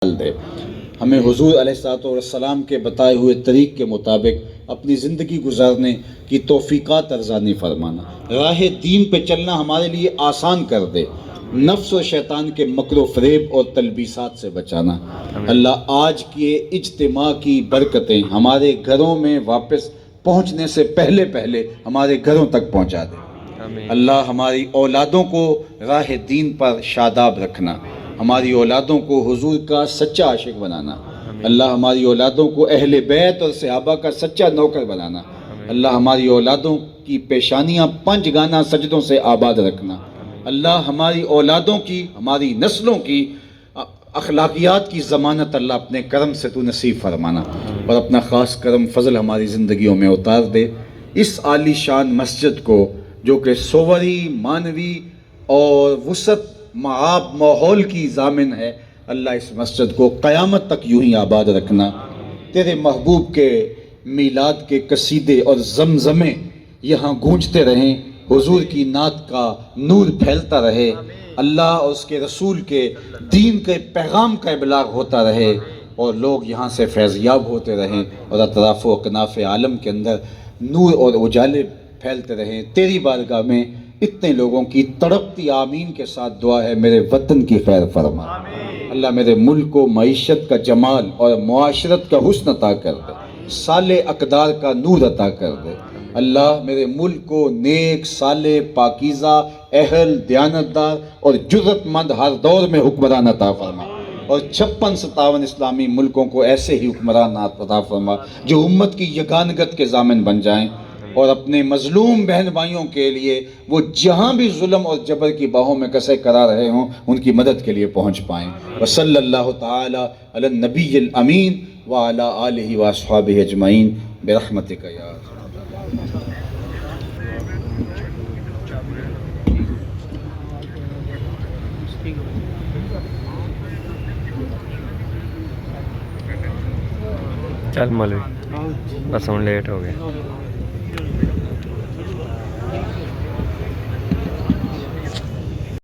دے۔ ہمیں حضور علیہ الصلوۃ والسلام کے بتائے ہوئے طریق کے مطابق اپنی زندگی گزارنے کی توفیقات ارزانی فرمانا، راہ دین پہ چلنا ہمارے لیے آسان کر دے، نفس و شیطان کے مکر و فریب اور تلبیسات سے بچانا۔ اللہ آج کے اجتماع کی برکتیں ہمارے گھروں میں واپس پہنچنے سے پہلے ہمارے گھروں تک پہنچا دے۔ اللہ ہماری اولادوں کو راہ دین پر شاداب رکھنا، ہماری اولادوں کو حضور کا سچا عاشق بنانا، اللہ ہماری اولادوں کو اہل بیت اور صحابہ کا سچا نوکر بنانا، اللہ ہماری اولادوں کی پیشانیاں 5 گانا سجدوں سے آباد رکھنا، اللہ ہماری اولادوں کی، ہماری نسلوں کی اخلاقیات کی ضمانت اللہ اپنے کرم سے تو نصیب فرمانا، اور اپنا خاص کرم فضل ہماری زندگیوں میں اتار دے۔ اس عالی شان مسجد کو جو کہ صوری، معنوی اور وسعت معاب ماحول کی ضامن ہے، اللہ اس مسجد کو قیامت تک یوں ہی آباد رکھنا۔ تیرے محبوب کے میلاد کے قصیدے اور زمزمے یہاں گونجتے رہیں، حضور کی نعت کا نور پھیلتا رہے، اللہ اور اس کے رسول کے دین کے پیغام کا ابلاغ ہوتا رہے، اور لوگ یہاں سے فیضیاب ہوتے رہیں، اور اطراف و اکناف عالم کے اندر نور اور اجالے پھیلتے رہیں۔ تیری بارگاہ میں اتنے لوگوں کی تڑپتی آمین کے ساتھ دعا ہے، میرے وطن کی خیر فرما۔ اللہ میرے ملک کو معیشت کا جمال اور معاشرت کا حسن عطا کر دے، صالح اقدار کا نور عطا کر دے۔ اللہ میرے ملک کو نیک، صالح، پاکیزہ، اہل، دیانتدار اور جرأت مند ہر دور میں حکمران عطا فرما، اور 56-57 اسلامی ملکوں کو ایسے ہی حکمران عطا فرما جو امت کی یگانگت کے ضامن بن جائیں، اور اپنے مظلوم بہن بھائیوں کے لیے وہ جہاں بھی ظلم اور جبر کی باہوں میں کسے کرا رہے ہوں ان کی مدد کے لیے پہنچ پائیں۔ وصلی اللہ تعالی علی النبی الامین وعلی آلہ واصحابہ اجمعین برحمتک یا چل مولوی بس ہوں لیٹ ہو گئے۔